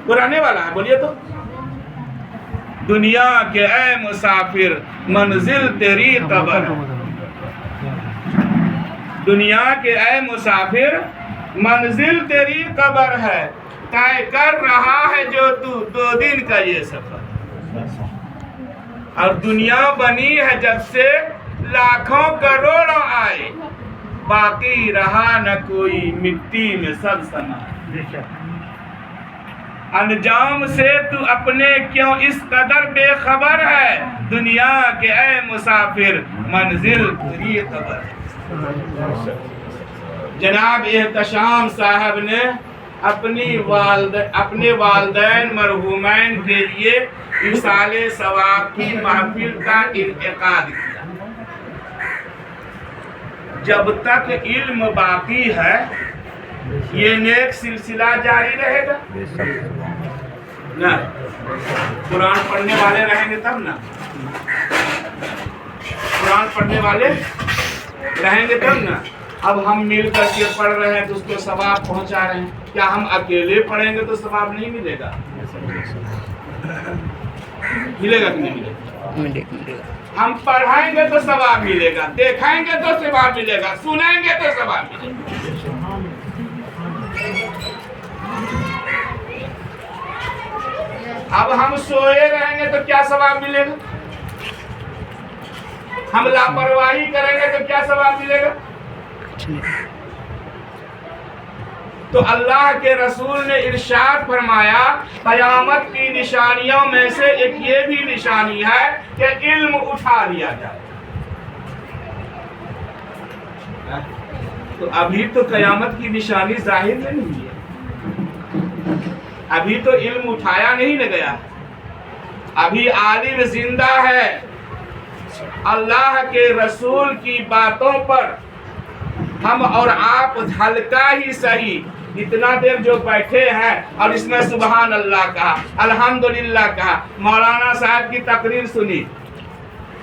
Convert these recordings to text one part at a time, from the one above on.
पुराने वाला है, बोलिए तो। दुनिया के ऐ मुसाफिर मंजिल तेरी कब्र है, दुनिया के ऐ मुसाफिर मंजिल तेरी कब्र है, तय कर रहा है जो तू 2 दिन का ये सफर। और दुनिया बनी है जब से लाखों करोड़ों आए, बाकी रहा न कोई, मिट्टी में सब समा। अंजाम से तू अपने क्यों इस कदर बेखबर है, दुनिया के ऐ मुसाफिर मंजिल तेरी कब्र है। जनाब एहतशाम साहब ने अपने वालिदैन मरहूमैन के लिए इसाले सवाब की महफिल का इनेकाद किया। जब तक इल्म बाकी है ये नेक सिलसिला जारी रहेगा ना। कुरान पढ़ने वाले रहेंगे तब ना, कुरान पढ़ने वाले रहेंगे तब ना। अब हम मिल करके पढ़ रहे हैं तो उसको सवाब पहुंचा रहे हैं, क्या हम अकेले पढ़ेंगे तो सवाब नहीं मिलेगा? मिलेगा कि नहीं मिलेगा? हम पढ़ाएंगे तो सवाब मिलेगा, देखाएंगे तो सवाब मिलेगा, सुनाएंगे तो सवाब मिलेगा। अब हम सोए रहेंगे तो क्या सवाब मिलेगा? हम लापरवाही करेंगे तो क्या सवाब मिलेगा? तो अल्लाह के रसूल ने इरशाद फरमाया, क़यामत की निशानियों में से एक ये भी निशानी है कि इल्म उठा लिया जाए। तो अभी तो क़यामत की निशानी जाहिर नहीं है, अभी तो इल्म उठाया नहीं न गया, अभी आलिम जिंदा है। अल्लाह के रसूल की बातों पर हम और आप हल्का ही सही इतना देर जो बैठे हैं और इसमें सुबहान अल्लाह कहा, अल्हम्दुलिल्लाह कहा, मौलाना साहब की तकरीर सुनी,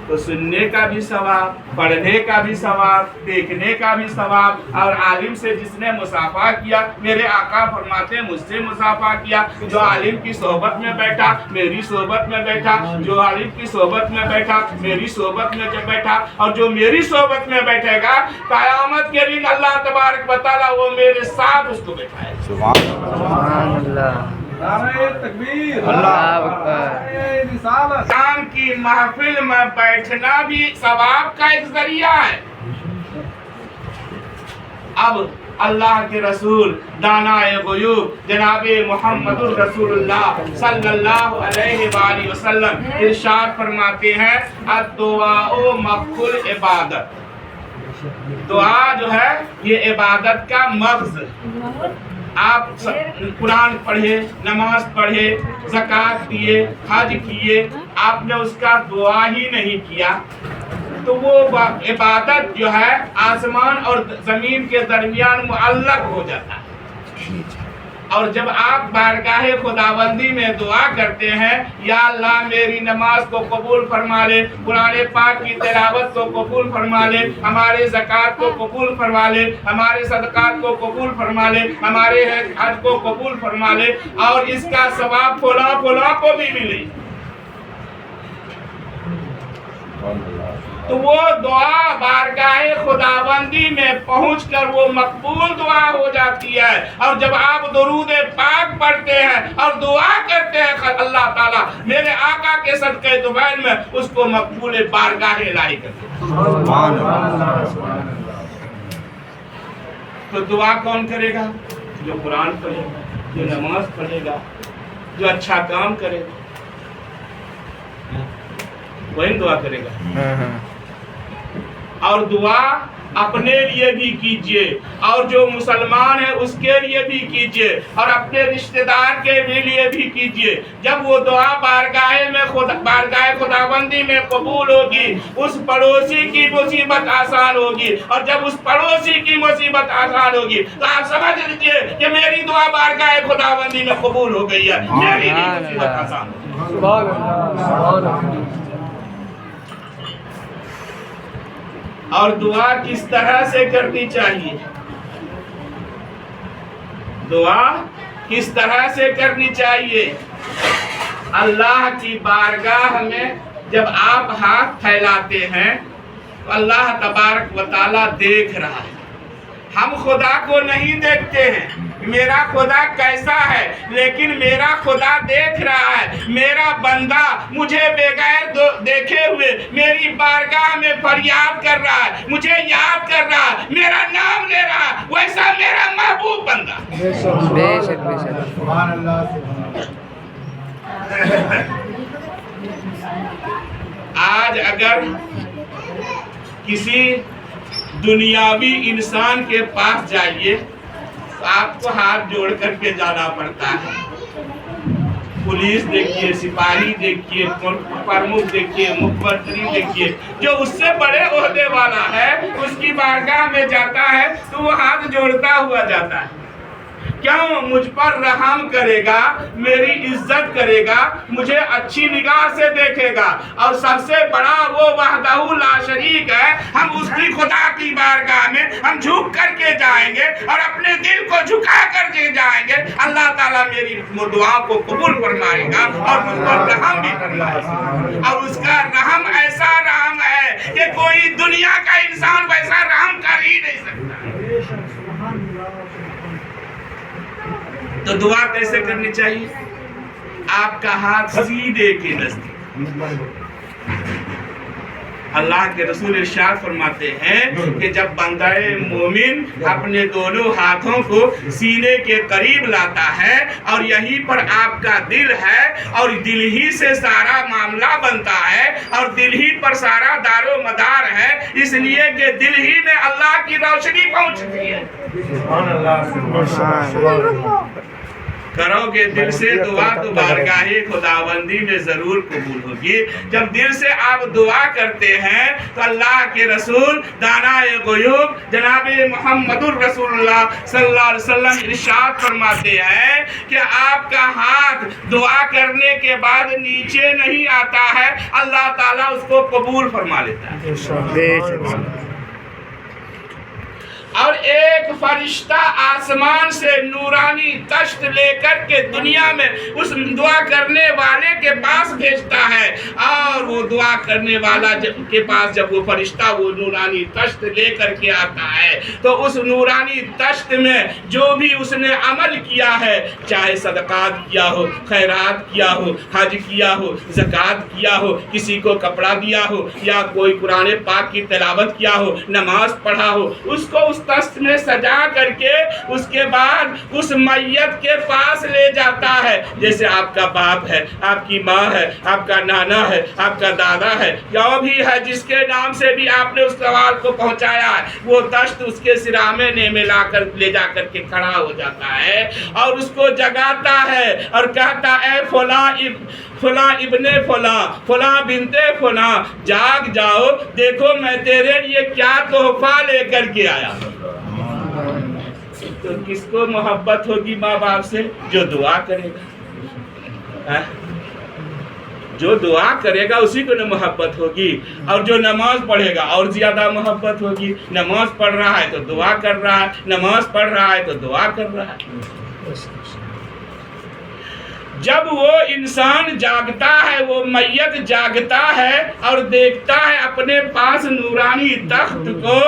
तो सुनने का भी सवाब, पढ़ने का भी सवाब, देखने का भी सवाब। और आलिम से जिसने मुसाफा किया, मेरे आका फरमाते मुझसे मुसाफा किया, जो आलिम की सोहबत में बैठा मेरी सोहबत में बैठा, जो आलिम की सोहबत में बैठा मेरी सोहबत में बैठा, और जो मेरी सोहबत में बैठेगा क़यामत के दिन अल्लाह तबारक व तआला वो मेरे साथ उसको बैठाएगा। सुभान अल्लाह, तकबीर, शाम की महफिल में बैठना भी सवाब का एक जरिया है। अब अल्लाह के रसूल दानाए ग़ुयूब जनाबे मुहम्मदुर रसूलुल्लाह सल्लल्लाहु अलैहि वसल्लम इरशाद फरमाते हैं, अद्दुआओ मक़बूल इबादत, दुआ जो है ये इबादत का मग़ज़। आप कुरान पढ़े, नमाज पढ़े, ज़कात दिए, हज किए, आपने उसका दुआ ही नहीं किया तो वो इबादत जो है आसमान और ज़मीन के दरमियान मुअल्लक़ हो जाता है। और जब आप बारगाहे खुदाबंदी में दुआ करते हैं, या अल्लाह मेरी नमाज को कबूल फरमा ले, कुरान पाक की तिलावत को कबूल फरमा ले, हमारे ज़कात को कबूल फरमा ले, हमारे सदक़ात को कबूल फरमा ले, हमारे हज को कबूल फरमा ले, और इसका सवाब फुला फुला को भी मिले, तो वो दुआ बारगाहे खुदाबंदी में पहुंचकर वो मकबूल दुआ हो जाती है। और जब आप दुरूद पाक पढ़ते हैं और दुआ करते हैं, अल्लाह ताला मेरे आका के सदक़े दुबैन में उसको मकबूल बारगाहे लाई करते हैं। तो दुआ कौन करेगा? जो कुरान पढ़ेगा, जो नमाज पढ़ेगा, जो अच्छा काम करेगा, वही दुआ करेगा। और दुआ अपने लिए भी कीजिए, और जो मुसलमान है उसके लिए भी कीजिए, और अपने रिश्तेदार के लिए भी कीजिए। जब वो दुआ बारगाहे खुदाबंदी में कबूल होगी, उस पड़ोसी की मुसीबत आसान होगी, और जब उस पड़ोसी की मुसीबत आसान होगी तो आप समझ लीजिए कि मेरी दुआ बारगाहे खुदाबंदी में कबूल हो गई है, मेरी मुसीबत आसान होगी। और दुआ किस तरह से करनी चाहिए? दुआ کس طرح سے کرنی چاہیے؟ اللہ کی بارگاہ میں جب آپ ہاتھ پھیلاتے ہیں تو اللہ تبارک و تعالیٰ دیکھ رہا ہے. ہم خدا کو نہیں دیکھتے ہیں میرا خدا کیسا ہے، لیکن میرا خدا دیکھ رہا ہے. میرا بندہ مجھے بغیر دیکھے ہوئے میری بارگاہ میں فریاد کر رہا ہے، مجھے یاد کر رہا ہے، میرا نام لے رہا ہے. ویسا میرا محبوب بندہ. بے شک بے شک. سبحان اللہ. آج اگر کسی دنیاوی انسان کے پاس جائیے تو آپ کو ہاتھ جوڑ کر کے جانا پڑتا ہے. پولیس دیکھیے، سپاہی دیکھیے، پرمکھ دیکھیے، مخبری دیکھیے، جو اس سے بڑے عہدے والا ہے اس کی بارگاہ میں جاتا ہے تو وہ ہاتھ جوڑتا ہوا جاتا ہے. کیوں؟ مجھ پر رحم کرے گا، میری عزت کرے گا، مجھے اچھی نگاہ سے دیکھے گا. اور سب سے بڑا وہ وحدہ لا شریک ہے. ہم اس کی خدا کی بارگاہ میں ہم جھک کر کے جائیں گے اور اپنے دل کو جھکا کر کے جائیں گے. اللہ تعالیٰ میری دعا کو قبول فرمائے گا اور مجھ پر رحم بھی فرمائے گا. اور اس کا رحم ایسا رحم ہے کہ کوئی دنیا کا انسان ویسا رحم کر ہی نہیں سکتا. تو دعا کیسے کرنی چاہیے؟ آپ کا ہاتھ سیدھے کے نزدیک. اللہ کے رسول ارشاد فرماتے ہیں کہ جب بندہ مومن اپنے دونوں ہاتھوں کو سینے کے قریب لاتا ہے اور یہیں پر آپ کا دل ہے اور دل ہی سے سارا معاملہ بنتا ہے اور دل ہی پر سارا دار و مدار ہے، اس لیے کہ دل ہی میں اللہ کی روشنی پہنچتی ہے. سبحان اللہ. کرو گے دل سے دعا تو بارگاہ خداوندی میں ضرور قبول ہوگی. جب دل سے آپ دعا کرتے ہیں تو اللہ کے رسول دانائے غیوب جناب محمد الرسول اللہ صلی اللہ علیہ وسلم ارشاد فرماتے ہیں کہ آپ کا ہاتھ دعا کرنے کے بعد نیچے نہیں آتا ہے، اللہ تعالیٰ اس کو قبول فرما لیتا ہے. اور ایک فرشتہ آسمان سے نورانی تشت لے کر کے دنیا میں اس دعا کرنے والے کے پاس بھیجتا ہے. اور وہ دعا کرنے والا کے پاس جب وہ فرشتہ وہ نورانی تشت لے کر کے آتا ہے تو اس نورانی تشت میں جو بھی اس نے عمل کیا ہے، چاہے صدقات کیا ہو، خیرات کیا ہو، حج کیا ہو، زکوٰۃ کیا ہو، کسی کو کپڑا دیا ہو یا کوئی قرآن پاک کی تلاوت کیا ہو، نماز پڑھا ہو، اس کو اس دست میں سجا کر کے اس کے بعد اس میت کے پاس لے جاتا ہے. جیسے آپ کا باپ ہے، آپ کی ماں ہے، آپ کا نانا ہے، آپ کا دادا ہے، یا بھی ہے جس کے نام سے بھی آپ نے اس سوال کو پہنچایا ہے، وہ دست اس کے سرامے میں لا کر لے جا کر کے کھڑا ہو جاتا ہے اور اس کو جگاتا ہے اور کہتا اے فلاں ابن فلاں، فلاں بنت فلاں، جاگ جاؤ، دیکھو میں تیرے لیے کیا تحفہ لے کر کے آیا. تو کس کو محبت ہوگی ماں باپ سے؟ جو دعا کرے گا. جو دعا کرے گا اسی کو محبت ہوگی. اور جو نماز پڑھے گا اور زیادہ محبت ہوگی. نماز پڑھ رہا ہے تو دعا کر رہا ہے، نماز پڑھ رہا ہے تو دعا کر رہا ہے. جب وہ انسان جاگتا ہے، وہ میت جاگتا ہے اور دیکھتا ہے اپنے پاس نورانی تخت کو،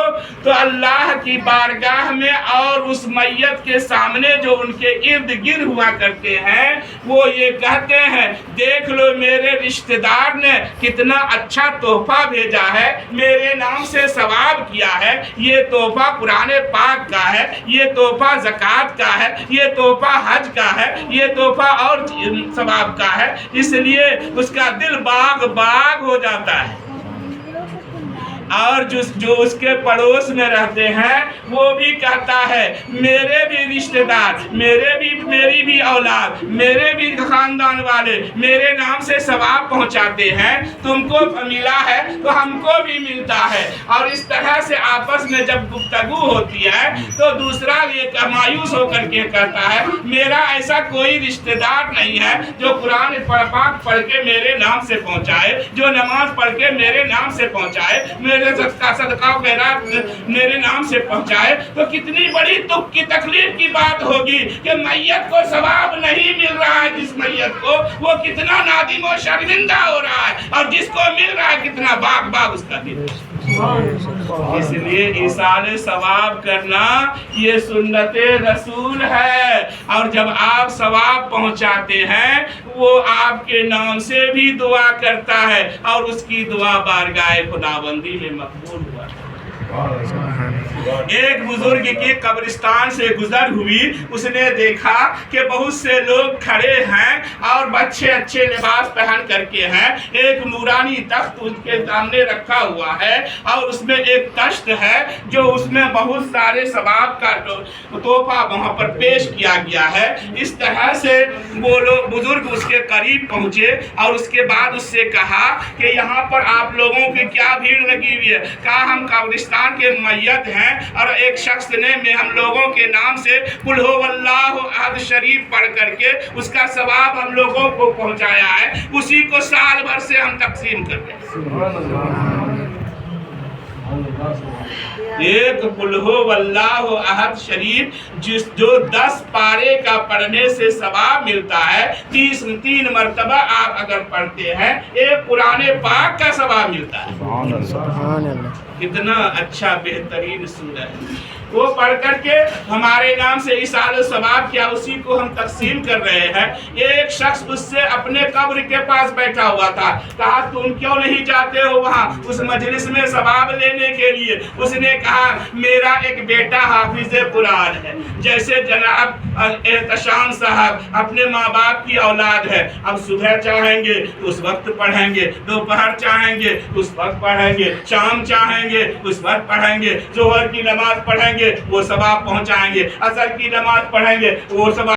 تو اللہ کی بارگاہ میں اور اس میت کے سامنے جو ان کے ارد گرد ہوا کرتے ہیں وہ یہ کہتے ہیں دیکھ لو میرے رشتہ دار نے کتنا اچھا تحفہ بھیجا ہے، میرے نام سے ثواب کیا ہے. یہ تحفہ قرآن پاک کا ہے، یہ تحفہ زکوٰۃ کا ہے، یہ تحفہ حج کا ہے، یہ تحفہ اور ثواب کا ہے. اس لیے اس کا دل باغ باغ ہو جاتا ہے. اور جو اس کے پڑوس میں رہتے ہیں وہ بھی کہتا ہے میرے بھی رشتہ دار، میری بھی اولاد، میرے بھی خاندان والے میرے نام سے ثواب پہنچاتے ہیں، تم کو ملا ہے تو ہم کو بھی ملتا ہے. اور اس طرح سے آپس میں جب گفتگو ہوتی ہے تو دوسرا یہ مایوس ہو کر کے کہتا ہے میرا ایسا کوئی رشتہ دار نہیں ہے جو قرآن پاک پڑھ کے میرے نام سے پہنچائے، جو نماز پڑھ کے میرے نام سے پہنچائے، میرے صدقہ خیرات میرے نام سے پہنچائے. تو کتنی بڑی دکھ کی تکلیف کی بات ہوگی کہ میت मैयत को सवाब नहीं मिल रहा है, जिस मैयत को, वो कितना नादिम और शर्मिंदा हो रहा है, और जिसको मिल रहा है कितना बाग बाग उसका दिल। इसलिए इसाले सवाब करना ये सुन्नते रसूल है, और जब आप सवाब पहुंचाते हैं वो आपके नाम से भी दुआ करता है, और उसकी दुआ बारगाह खुदाबंदी में मकबूल हुआ। एक बुजुर्ग की कब्रिस्तान से गुजर हुई, उसने देखा कि बहुत से लोग खड़े हैं और बच्चे अच्छे लिबास पहन करके हैं, एक नूरानी तख्त उनके सामने रखा हुआ है, और उसमें एक तश्त है जो उसमें बहुत सारे सवाब का तोहफा वहाँ पर पेश किया गया है। इस तरह से वो लोग बुजुर्ग उसके करीब पहुँचे और उसके बाद उससे कहा कि यहाँ पर आप लोगों की क्या भीड़ लगी हुई है। कहा हम कब्रिस्तान के मैयत हैं, और एक शख्स ने हम लोगों के नाम से कुल हु वल्लाहु अहद शरीफ पढ़ करके उसका सवाब हम लोगों को पहुंचाया है, उसी को साल भर से हम तकसीम कर रहे हैं। एक कुल हु वल्लाहु अहद शरीफ जो 10 पारे का पढ़ने से सवाब मिलता है, 3 मरतबा आप अगर पढ़ते हैं एक कुरान पाक का सवाब मिलता है। कितना अच्छा बेहतरीन सूरत है। वो पढ़ करके हमारे नाम से इसाल सवाब किया, उसी को हम तकसीम कर रहे हैं। एक शख्स उससे अपने कब्र के पास बैठा हुआ था, कहा तुम क्यों नहीं जाते हो वहाँ उस मजलिस में सवाब लेने के लिए। उसने कहा मेरा एक बेटा हाफिज कुरान है, जैसे जनाब एहतशाम साहब अपने माँ बाप की औलाद है, अब सुबह चाहेंगे उस वक्त पढ़ेंगे, दोपहर चाहेंगे उस वक्त पढ़ेंगे, शाम चाहेंगे उस वक्त पढ़ेंगे, जोहर की नमाज पढ़ेंगे वो सवाब पहुंचाएंगे, असर की नमाज पढ़ेंगे वो सवाब